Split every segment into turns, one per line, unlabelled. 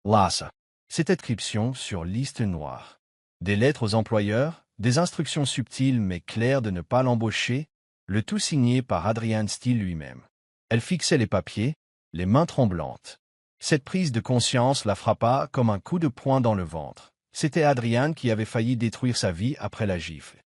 Lassa. Cette inscription sur liste noire. Des lettres aux employeurs, des instructions subtiles mais claires de ne pas l'embaucher, le tout signé par Adrian Steele lui-même. Elle fixait les papiers, les mains tremblantes. Cette prise de conscience la frappa comme un coup de poing dans le ventre. C'était Adrian qui avait failli détruire sa vie après la gifle.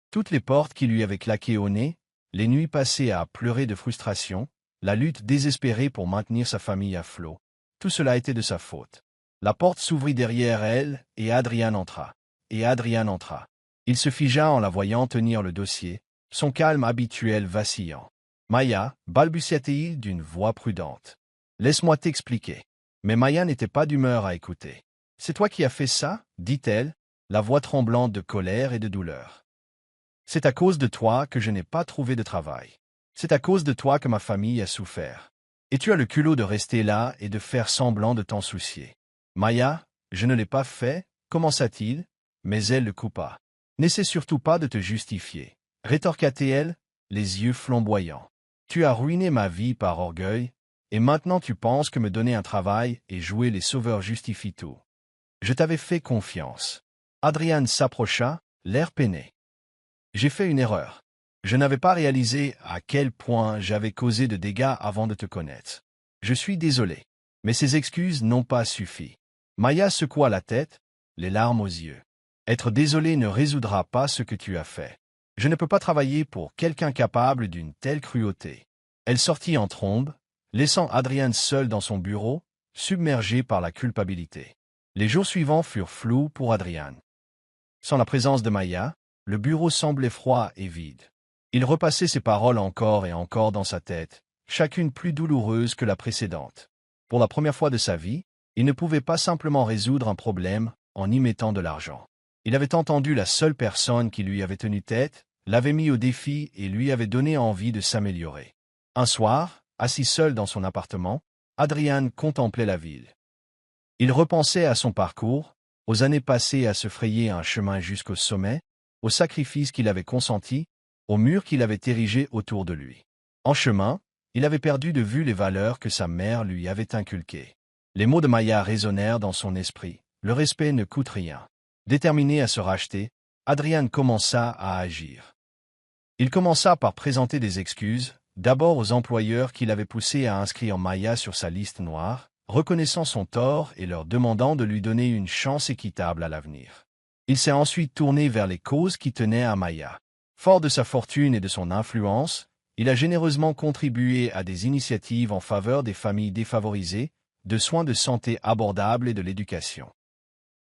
Toutes les portes qui lui avaient claqué au nez, les nuits passées à pleurer de frustration, la lutte désespérée pour maintenir sa famille à flot. Tout cela était de sa faute. La porte s'ouvrit derrière elle et Adrian entra. Il se figea en la voyant tenir le dossier, son calme habituel vacillant. « Maya, balbutia-t-il d'une voix prudente. Laisse-moi t'expliquer. » Mais Maya n'était pas d'humeur à écouter. « C'est toi qui as fait ça ?» dit-elle, la voix tremblante de colère et de douleur. « C'est à cause de toi que je n'ai pas trouvé de travail. C'est à cause de toi que ma famille a souffert. Et tu as le culot de rester là et de faire semblant de t'en soucier. » « Maya, je ne l'ai pas fait, commença-t-il, mais elle le coupa. « N'essaie surtout pas de te justifier. » Rétorqua-t-elle, les yeux flamboyants. « Tu as ruiné ma vie par orgueil, et maintenant tu penses que me donner un travail et jouer les sauveurs justifie tout. Je t'avais fait confiance. » Adrian s'approcha, l'air peiné. « J'ai fait une erreur. Je n'avais pas réalisé à quel point j'avais causé de dégâts avant de te connaître. Je suis désolé, mais ces excuses n'ont pas suffi. » Maya secoua la tête, les larmes aux yeux. « Être désolé ne résoudra pas ce que tu as fait. Je ne peux pas travailler pour quelqu'un capable d'une telle cruauté. » Elle sortit en trombe, laissant Adrian seul dans son bureau, submergé par la culpabilité. Les jours suivants furent flous pour Adrian. Sans la présence de Maya, le bureau semblait froid et vide. Il repassait ses paroles encore et encore dans sa tête, chacune plus douloureuse que la précédente. Pour la première fois de sa vie, il ne pouvait pas simplement résoudre un problème en y mettant de l'argent. Il avait entendu la seule personne qui lui avait tenu tête, l'avait mis au défi et lui avait donné envie de s'améliorer. Un soir, assis seul dans son appartement, Adrian contemplait la ville. Il repensait à son parcours, aux années passées à se frayer un chemin jusqu'au sommet, aux sacrifices qu'il avait consentis, aux murs qu'il avait érigés autour de lui. En chemin, il avait perdu de vue les valeurs que sa mère lui avait inculquées. Les mots de Maya résonnèrent dans son esprit. Le respect ne coûte rien. Déterminé à se racheter, Adrian commença à agir. Il commença par présenter des excuses, d'abord aux employeurs qui l'avaient poussé à inscrire Maya sur sa liste noire, reconnaissant son tort et leur demandant de lui donner une chance équitable à l'avenir. Il s'est ensuite tourné vers les causes qui tenaient à Maya. Fort de sa fortune et de son influence, il a généreusement contribué à des initiatives en faveur des familles défavorisées, de soins de santé abordables et de l'éducation.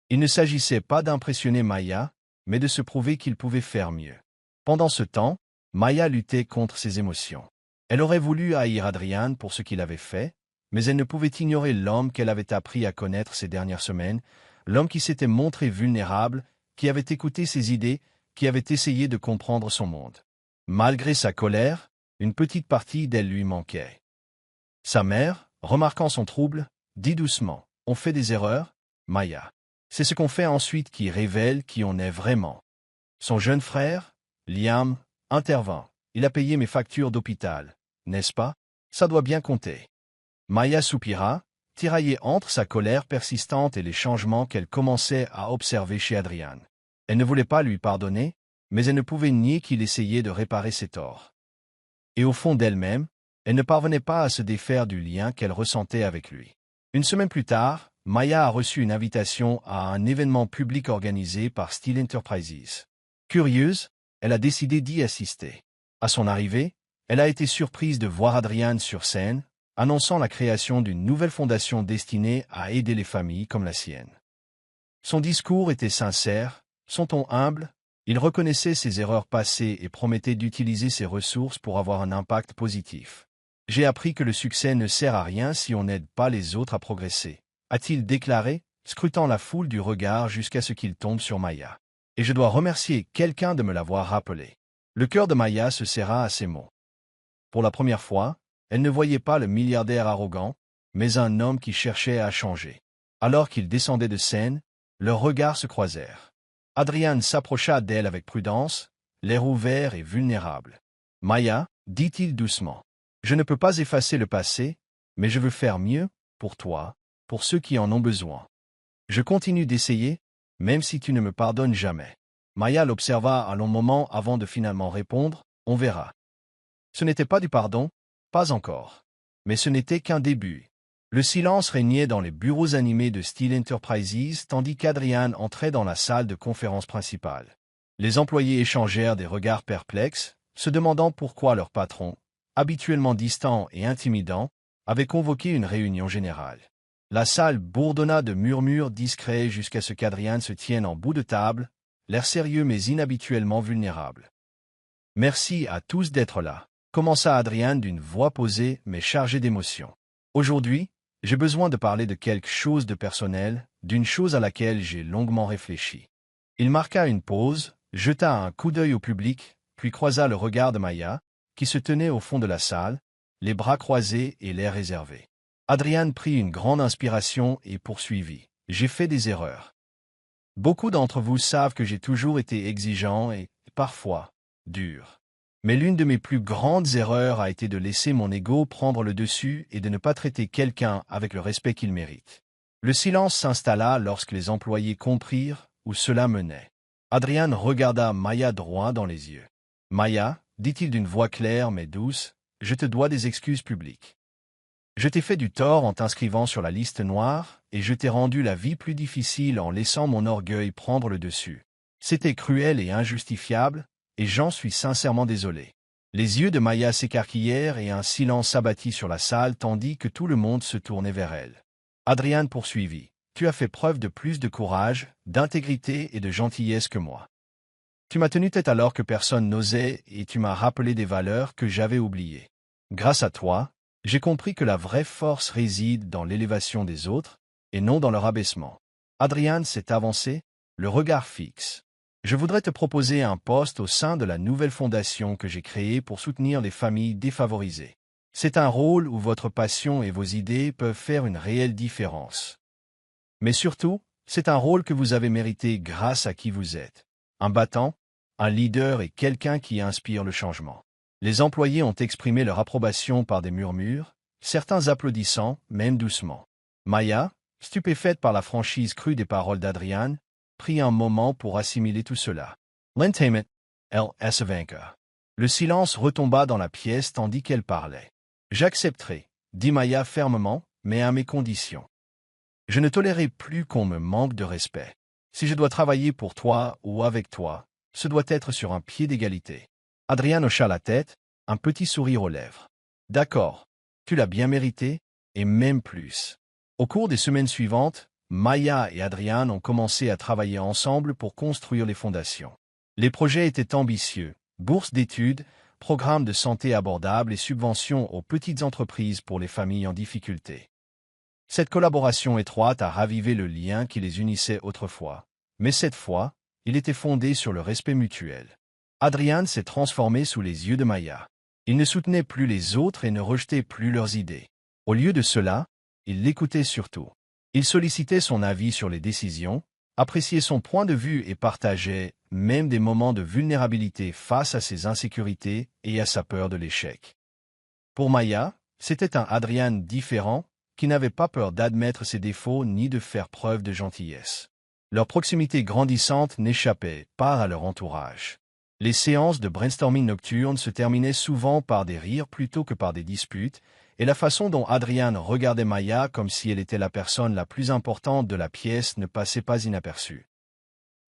Il ne s'agissait pas d'impressionner Maya, mais de se prouver qu'il pouvait faire mieux. Pendant ce temps, Maya luttait contre ses émotions. Elle aurait voulu haïr Adrian pour ce qu'il avait fait, mais elle ne pouvait ignorer l'homme qu'elle avait appris à connaître ces dernières semaines, l'homme qui s'était montré vulnérable, qui avait écouté ses idées, qui avait essayé de comprendre son monde. Malgré sa colère, une petite partie d'elle lui manquait. Sa mère, remarquant son trouble, dit doucement, « On fait des erreurs, Maya. C'est ce qu'on fait ensuite qui révèle qui on est vraiment. » Son jeune frère, Liam, intervint. « Il a payé mes factures d'hôpital, n'est-ce pas? Ça doit bien compter. » Maya soupira, tiraillée entre sa colère persistante et les changements qu'elle commençait à observer chez Adrian. Elle ne voulait pas lui pardonner, mais elle ne pouvait nier qu'il essayait de réparer ses torts. Et au fond d'elle-même, elle ne parvenait pas à se défaire du lien qu'elle ressentait avec lui. Une semaine plus tard, Maya a reçu une invitation à un événement public organisé par Steele Enterprises. Curieuse, elle a décidé d'y assister. À son arrivée, elle a été surprise de voir Adrian sur scène, annonçant la création d'une nouvelle fondation destinée à aider les familles comme la sienne. Son discours était sincère, son ton humble, il reconnaissait ses erreurs passées et promettait d'utiliser ses ressources pour avoir un impact positif. « J'ai appris que le succès ne sert à rien si on n'aide pas les autres à progresser, » a-t-il déclaré, scrutant la foule du regard jusqu'à ce qu'il tombe sur Maya. « Et je dois remercier quelqu'un de me l'avoir rappelé. » Le cœur de Maya se serra à ces mots. Pour la première fois, elle ne voyait pas le milliardaire arrogant, mais un homme qui cherchait à changer. Alors qu'il descendait de scène, leurs regards se croisèrent. Adrian s'approcha d'elle avec prudence, l'air ouvert et vulnérable. « Maya, dit-il doucement, je ne peux pas effacer le passé, mais je veux faire mieux, pour toi, pour ceux qui en ont besoin. Je continue d'essayer, même si tu ne me pardonnes jamais. Maya l'observa un long moment avant de finalement répondre, on verra. Ce n'était pas du pardon, pas encore. Mais ce n'était qu'un début. Le silence régnait dans les bureaux animés de Steel Enterprises tandis qu'Adrian entrait dans la salle de conférence principale. Les employés échangèrent des regards perplexes, se demandant pourquoi leur patron, habituellement distant et intimidant, avait convoqué une réunion générale. La salle bourdonna de murmures discrets jusqu'à ce qu'Adrian se tienne en bout de table, l'air sérieux mais inhabituellement vulnérable. « Merci à tous d'être là », commença Adrian d'une voix posée mais chargée d'émotion. « Aujourd'hui, j'ai besoin de parler de quelque chose de personnel, d'une chose à laquelle j'ai longuement réfléchi. » Il marqua une pause, jeta un coup d'œil au public, puis croisa le regard de Maya, qui se tenait au fond de la salle, les bras croisés et l'air réservé. Adrian prit une grande inspiration et poursuivit. « J'ai fait des erreurs. Beaucoup d'entre vous savent que j'ai toujours été exigeant et, parfois, dur. Mais l'une de mes plus grandes erreurs a été de laisser mon ego prendre le dessus et de ne pas traiter quelqu'un avec le respect qu'il mérite. » Le silence s'installa lorsque les employés comprirent où cela menait. Adrian regarda Maya droit dans les yeux. « Maya, dit-il d'une voix claire mais douce, je te dois des excuses publiques. Je t'ai fait du tort en t'inscrivant sur la liste noire, et je t'ai rendu la vie plus difficile en laissant mon orgueil prendre le dessus. C'était cruel et injustifiable, et j'en suis sincèrement désolé. » Les yeux de Maya s'écarquillèrent et un silence s'abattit sur la salle tandis que tout le monde se tournait vers elle. Adrian poursuivit. « Tu as fait preuve de plus de courage, d'intégrité et de gentillesse que moi. Tu m'as tenu tête alors que personne n'osait et tu m'as rappelé des valeurs que j'avais oubliées. Grâce à toi, j'ai compris que la vraie force réside dans l'élévation des autres et non dans leur abaissement. » Adrian s'est avancé, le regard fixe. « Je voudrais te proposer un poste au sein de la nouvelle fondation que j'ai créée pour soutenir les familles défavorisées. C'est un rôle où votre passion et vos idées peuvent faire une réelle différence. Mais surtout, c'est un rôle que vous avez mérité grâce à qui vous êtes. Un battant, un leader et quelqu'un qui inspire le changement. » Les employés ont exprimé leur approbation par des murmures, certains applaudissant, même doucement. Maya, stupéfaite par la franchise crue des paroles d'Adrian, prit un moment pour assimiler tout cela. L'entertainment, elle se vainqueur. Le silence retomba dans la pièce tandis qu'elle parlait. « J'accepterai, » dit Maya fermement, mais à mes conditions. Je ne tolérerai plus qu'on me manque de respect. Si je dois travailler pour toi ou avec toi, ce doit être sur un pied d'égalité. Adrian hocha la tête, un petit sourire aux lèvres. « D'accord, tu l'as bien mérité, et même plus. » Au cours des semaines suivantes, Maya et Adrian ont commencé à travailler ensemble pour construire les fondations. Les projets étaient ambitieux, bourses d'études, programmes de santé abordables et subventions aux petites entreprises pour les familles en difficulté. Cette collaboration étroite a ravivé le lien qui les unissait autrefois, mais cette fois, il était fondé sur le respect mutuel. Adrian s'est transformé sous les yeux de Maya. Il ne soutenait plus les autres et ne rejetait plus leurs idées. Au lieu de cela, il l'écoutait surtout. Il sollicitait son avis sur les décisions, appréciait son point de vue et partageait même des moments de vulnérabilité face à ses insécurités et à sa peur de l'échec. Pour Maya, c'était un Adrian différent, qui n'avait pas peur d'admettre ses défauts ni de faire preuve de gentillesse. Leur proximité grandissante n'échappait pas à leur entourage. Les séances de brainstorming nocturne se terminaient souvent par des rires plutôt que par des disputes, et la façon dont Adrian regardait Maya comme si elle était la personne la plus importante de la pièce ne passait pas inaperçue.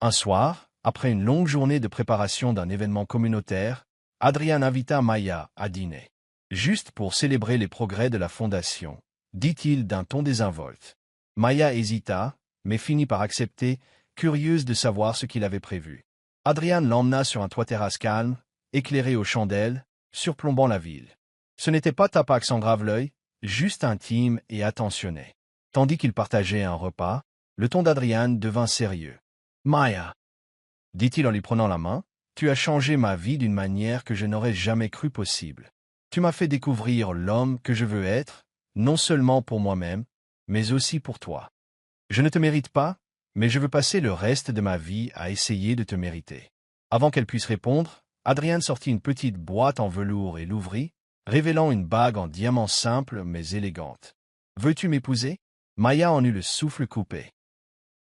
Un soir, après une longue journée de préparation d'un événement communautaire, Adrian invita Maya à dîner. Juste pour célébrer les progrès de la fondation, dit-il d'un ton désinvolte. Maya hésita, mais finit par accepter, curieuse de savoir ce qu'il avait prévu. Adrian l'emmena sur un toit-terrasse calme, éclairé aux chandelles, surplombant la ville. Ce n'était pas Tapac sans grave l'œil, juste intime et attentionné. Tandis qu'ils partageaient un repas, le ton d'Adrian devint sérieux. « Maya, » dit-il en lui prenant la main, « tu as changé ma vie d'une manière que je n'aurais jamais cru possible. Tu m'as fait découvrir l'homme que je veux être, non seulement pour moi-même, mais aussi pour toi. Je ne te mérite pas, mais je veux passer le reste de ma vie à essayer de te mériter. » Avant qu'elle puisse répondre, Adrian sortit une petite boîte en velours et l'ouvrit, révélant une bague en diamant simple mais élégante. « Veux-tu m'épouser » Maya en eut le souffle coupé.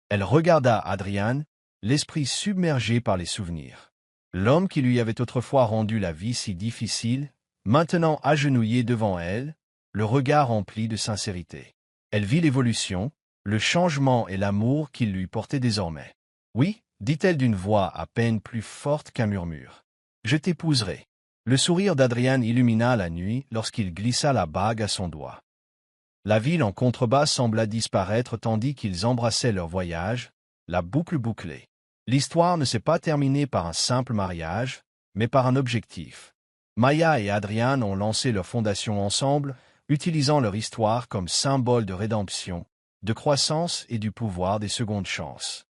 Elle regarda Adrian, l'esprit submergé par les souvenirs. L'homme qui lui avait autrefois rendu la vie si difficile, maintenant agenouillé devant elle, le regard rempli de sincérité. Elle vit l'évolution, le changement et l'amour qu'il lui portait désormais. « Oui, dit-elle d'une voix à peine plus forte qu'un murmure. Je t'épouserai. » Le sourire d'Adrian illumina la nuit lorsqu'il glissa la bague à son doigt. La ville en contrebas sembla disparaître tandis qu'ils embrassaient leur voyage, la boucle bouclée. L'histoire ne s'est pas terminée par un simple mariage, mais par un objectif. Maya et Adrian ont lancé leur fondation ensemble, utilisant leur histoire comme symbole de rédemption, de croissance et du pouvoir des secondes chances.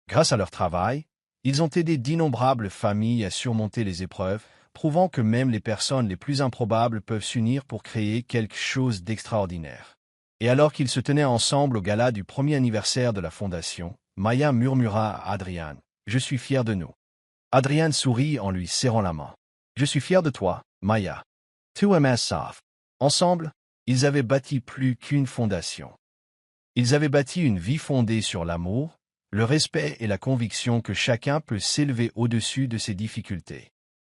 Grâce à leur travail, ils ont aidé d'innombrables familles à surmonter les épreuves, prouvant que même les personnes les plus improbables peuvent s'unir pour créer quelque chose d'extraordinaire. Et alors qu'ils se tenaient ensemble au gala du premier anniversaire de la fondation, Maya murmura à Adrian, « Je suis fier de nous. » Adrian sourit en lui serrant la main. « Je suis fier de toi, Maya. Tu es ma sœur. » Ensemble, ils avaient bâti plus qu'une fondation. Ils avaient bâti une vie fondée sur l'amour, le respect et la conviction que chacun peut s'élever au-dessus de ses difficultés.